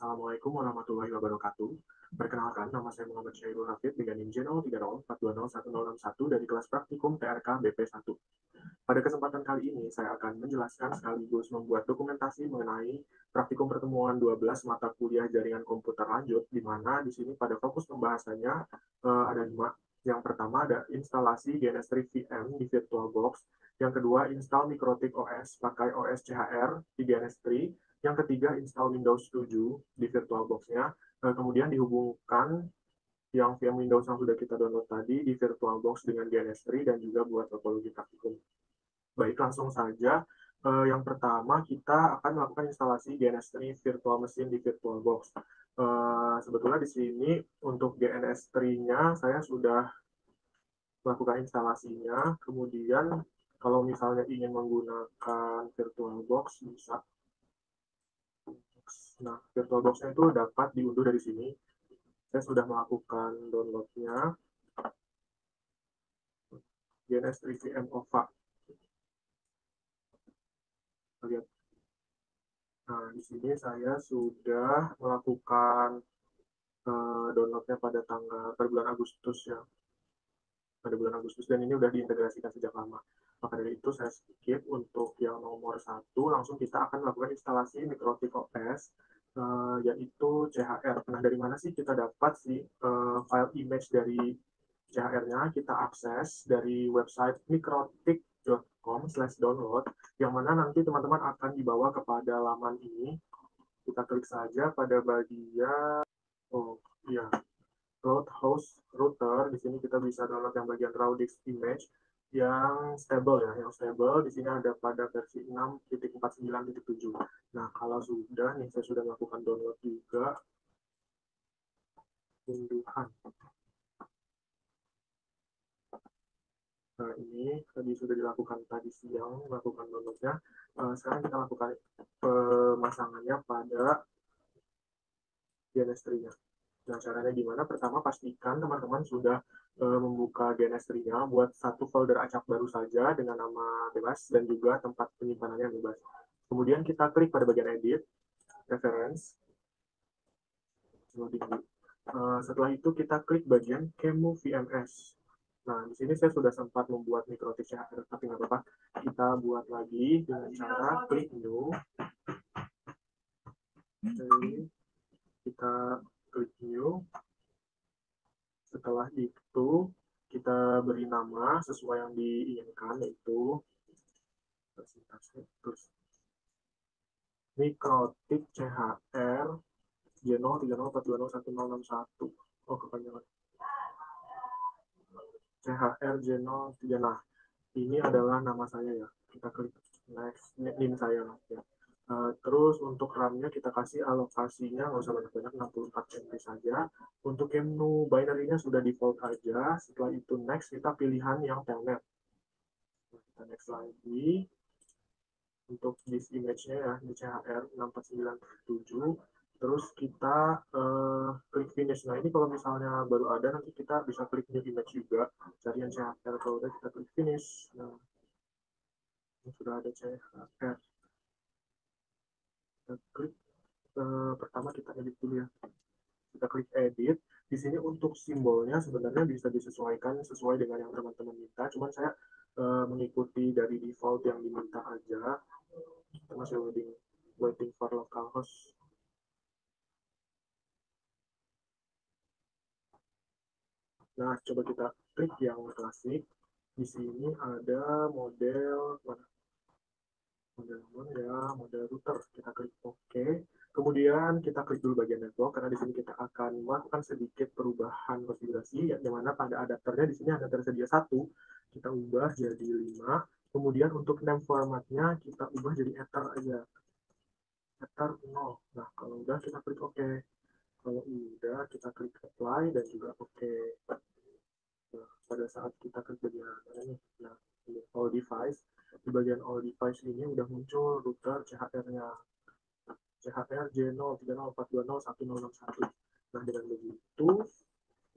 Assalamualaikum warahmatullahi wabarakatuh. Perkenalkan, nama saya Muhammad Syairul Hafid dengan NIM J030420161 dari kelas praktikum TRK BP1. Pada kesempatan kali ini, saya akan menjelaskan sekaligus membuat dokumentasi mengenai praktikum pertemuan 12 mata kuliah jaringan komputer lanjut, di mana di sini pada fokus pembahasannya ada 5. Yang pertama ada instalasi GNS3 VM di VirtualBox. Yang kedua, install Mikrotik OS pakai OS CHR di GNS3. Yang ketiga, install Windows 7 di VirtualBox-nya. Kemudian dihubungkan yang VM Windows yang sudah kita download tadi di VirtualBox dengan GNS3 dan juga buat topologi praktikum. Baik, langsung saja. Yang pertama, kita akan melakukan instalasi GNS3 virtual machine di VirtualBox. Sebetulnya di sini untuk GNS3-nya saya sudah melakukan instalasinya. Kemudian kalau misalnya ingin menggunakan VirtualBox bisa. Nah, VirtualBox-nya itu dapat diunduh dari sini. Saya sudah melakukan download-nya. GNS3 VM OVA. Lihat. Nah, di sini saya sudah melakukan downloadnya pada bulan Agustus ya, pada bulan Agustus, dan ini sudah diintegrasikan sejak lama. Maka dari itu saya skip untuk yang nomor 1, langsung kita akan melakukan instalasi Mikrotik OS, yaitu CHR. Nah, dari mana sih kita dapat file image dari CHR-nya? Kita akses dari website mikrotik.com/download, yang mana nanti teman-teman akan dibawa kepada laman ini. Kita klik saja pada bagian ya, root host router. Di sini kita bisa download yang bagian raw disk image yang stable ya, yang stable. Di sini ada pada versi 6.49.7. Nah, kalau sudah nih, saya sudah melakukan download juga unduhan. Nah, ini tadi sudah dilakukan tadi siang, melakukan downloadnya. Sekarang kita lakukan pemasangannya pada GNS3-nya. Nah, caranya gimana? Pertama, pastikan teman-teman sudah membuka GNS3-nya, buat satu folder acak baru saja dengan nama bebas dan juga tempat penyimpanannya bebas. Kemudian kita klik pada bagian edit, reference, setelah itu kita klik bagian Kemu VMS. Nah, di sini saya sudah sempat membuat Mikrotik CHR, tapi nggak apa-apa. Kita buat lagi dengan cara klik new. Oke. Kita klik new. Setelah itu, kita beri nama sesuai yang diinginkan, yaitu Mikrotik CHR J030420161. Oh, kepanjangan. CHR J03. Nah, ini adalah nama saya ya. Kita klik next, name saya. Ya. Terus untuk RAM-nya kita kasih alokasinya nggak usah banyak-banyak, 64 MB saja. Untuk menu binary-nya sudah default aja. Setelah itu next, kita pilihan yang telnet. Kita next lagi. Untuk disk image-nya ya, di CHR 649/7. Terus kita klik finish. Nah, ini kalau misalnya baru ada, nanti kita bisa klik new image juga. Cari yang CHR, kalau udah kita klik finish. Nah, ini sudah ada CHR. Kita klik, pertama kita edit dulu ya. Kita klik edit. Di sini untuk simbolnya sebenarnya bisa disesuaikan sesuai dengan yang teman-teman minta. Cuman saya mengikuti dari default yang diminta aja. Kita masih waiting for localhost. Nah, coba kita klik yang klasik. Di sini ada model model router. Kita klik OK. Kemudian kita klik dulu bagian network, karena di sini kita akan melakukan sedikit perubahan konfigurasi, yang mana pada adapternya di sini ada tersedia 1. Kita ubah jadi 5. Kemudian untuk name formatnya kita ubah jadi ether aja. Ether 0. Nah, kalau udah kita klik OK. Kalau udah kita klik apply dan juga OK. Nah, pada saat kita klik bagian mana nih? Nah, all device. Di bagian all device ini udah muncul router CHR-nya. CHR J030420161. Nah, dengan begitu,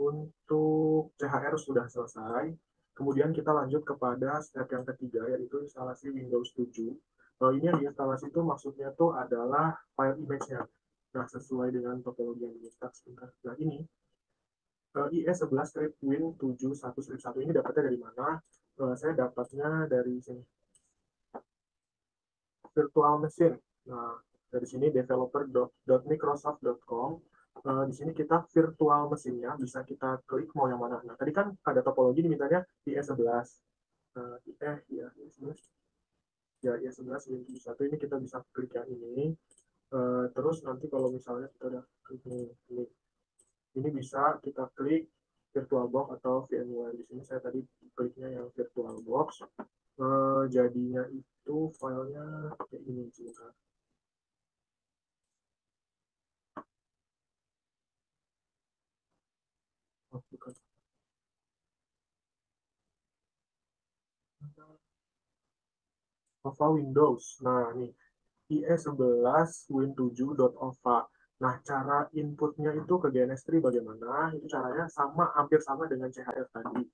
untuk CHR sudah selesai. Kemudian kita lanjut kepada step yang ketiga, yaitu instalasi Windows 7. Ini yang diinstalasi itu maksudnya tuh adalah file image-nya. Nah, sesuai dengan topologi yang diminta sebentar. Nah, ini IE11-Win71-1 ini dapatnya dari mana? Saya dapatnya dari sini, virtual machine. Nah, dari sini developer.microsoft.com. Di sini kita virtual mesinnya bisa kita klik mau yang mana. Nah, tadi kan ada topologi dimintanya IE11. Ya, IE11. Ya, IE11 Win71 ini kita bisa klik yang ini. Terus nanti kalau misalnya kita udah klik ini bisa kita klik VirtualBox atau VMware. Di sini saya tadi kliknya yang VirtualBox. Jadinya itu filenya kayak ini sebentar. Oh, bukan. OVA Windows. Nah, nih IE11 Win7.OVA. Nah, cara inputnya itu ke GNS3 bagaimana? Itu caranya sama, hampir sama dengan CHR tadi.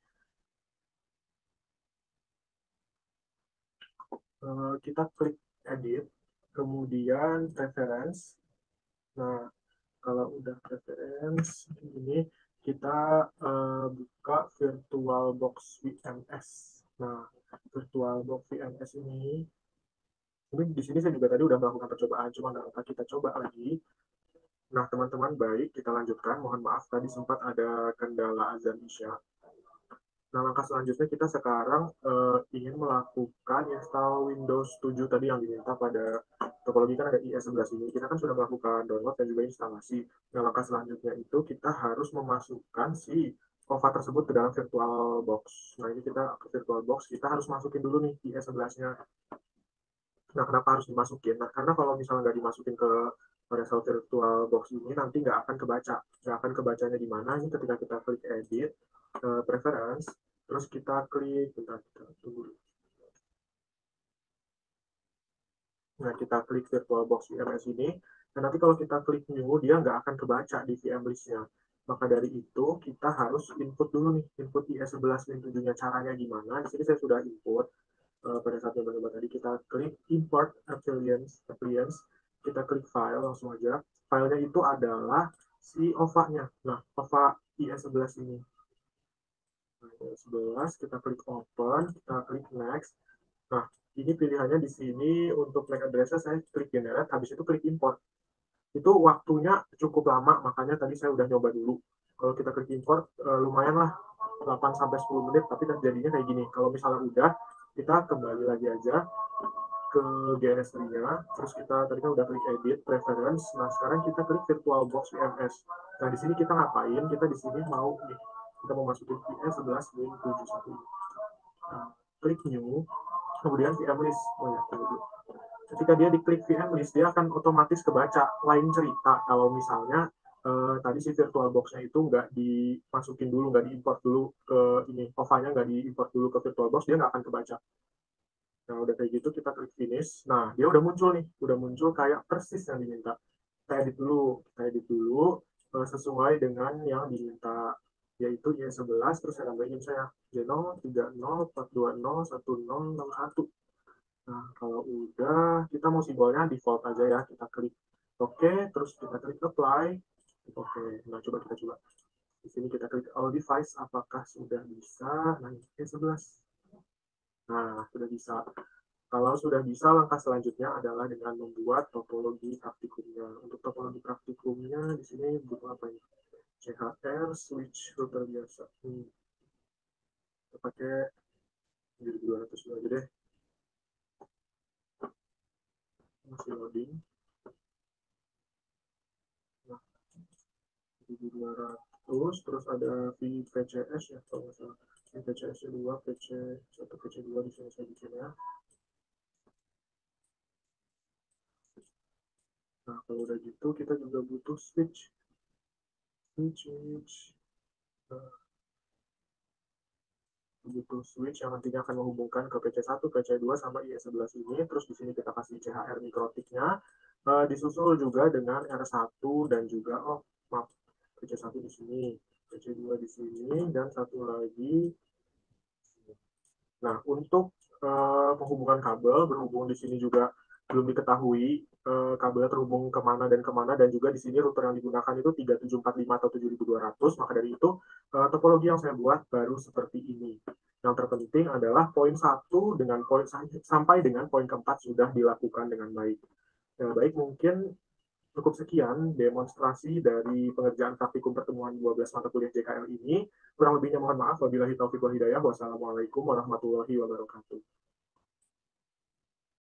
Kita klik edit, kemudian reference. Nah, kalau udah reference ini kita buka VirtualBox VMS. Nah, VirtualBox VMS ini di sini saya juga tadi udah melakukan percobaan, cuma nggak apa kita coba lagi. Nah, teman-teman, baik, kita lanjutkan. Mohon maaf, tadi sempat ada kendala azan Isya. Nah, langkah selanjutnya kita sekarang ingin melakukan install Windows 7 tadi yang diminta pada topologi kan ada IE11 ini. Kita kan sudah melakukan download dan juga instalasi. Nah, langkah selanjutnya itu kita harus memasukkan si OVA tersebut ke dalam VirtualBox. Nah, ini kita ke VirtualBox, kita harus masukin dulu nih IE11-nya. Nah, kenapa harus dimasukin? Nah, karena kalau misalnya nggak dimasukin ke result virtual box ini, nanti nggak akan kebaca. Nggak akan kebacanya di mana? Ini ketika kita klik edit, preference, terus kita klik, bentar, kita tunggu. Nah, kita klik VirtualBox VMS ini, dan nanti kalau kita klik new, dia nggak akan kebaca di VM list-nya. Maka dari itu, kita harus input dulu nih, input IE11 Win 7-nya caranya gimana. Di sini saya sudah input. Pada saat nyoba-nyoba tadi, kita klik import appliance, kita klik file langsung aja. Filenya itu adalah si OVA-nya. Nah, OVA IE11 ini. Nah, IE11, kita klik open, kita klik next. Nah, ini pilihannya di sini untuk MAC address saya klik generate, habis itu klik import. Itu waktunya cukup lama, makanya tadi saya udah nyoba dulu. Kalau kita klik import, lumayan lah 8 sampai 10 menit, tapi jadinya kayak gini. Kalau misalnya udah, kita kembali lagi aja ke GNS3-nya, terus kita tadi kan udah klik edit, preference. Nah, sekarang kita klik VirtualBox VMS. Nah, di sini kita ngapain? Kita di sini mau nih, kita mau masukin VS11 Win71. Nah, klik new, kemudian VM list. Oh ya, tunggu dulu. Ketika dia diklik VM list, dia akan otomatis kebaca. Lain cerita kalau misalnya tadi si VirtualBox-nya itu nggak dimasukin dulu, nggak diimport dulu ke ini, OVA-nya nggak diimport dulu ke VirtualBox, dia nggak akan kebaca. Nah, udah kayak gitu kita klik finish. Nah, dia udah muncul nih, udah muncul kayak persis yang diminta. Kita edit dulu sesuai dengan yang diminta, yaitu Y11, terus saya tambahin saya J03042011061. Nah, kalau udah, kita mau simbolnya default aja ya. Kita klik OK, terus kita klik apply. Oke, nah coba kita coba. Di sini kita klik all device, apakah sudah bisa? Nah, ini 11. Nah, sudah bisa. Kalau sudah bisa, langkah selanjutnya adalah dengan membuat topologi praktikumnya. Untuk topologi praktikumnya, di sini butuh apa ini? CHR, switch router biasa. Kita pakai 7200 aja deh. Masih loading. Nah, 7200, terus ada VPCS ya, kalau nggak salah. VPCS 2, PC1, PC2 di sini saya bikin ya. Nah, kalau udah gitu, kita juga butuh switch. Switch. Nah, butuh switch yang nantinya akan menghubungkan ke PC1, PC2 sama IE11 ini. Terus di sini kita kasih CHR mikrotiknya. Disusul juga dengan R1 dan juga maaf, PC1 di sini, PC2 di sini, dan satu lagi. Nah, untuk penghubungan kabel berhubung di sini juga belum diketahui kabel terhubung kemana dan juga di sini router yang digunakan itu 3745 atau 7200. Maka dari itu topologi yang saya buat baru seperti ini. Yang terpenting adalah poin 1 dengan poin sampai dengan poin keempat sudah dilakukan dengan baik. Baik, mungkin cukup sekian demonstrasi dari pengerjaan praktikum pertemuan 12 mata kuliah JKL ini. Kurang lebihnya mohon maaf. Wabillahi taufiq wal hidayah. Wassalamualaikum warahmatullahi wabarakatuh.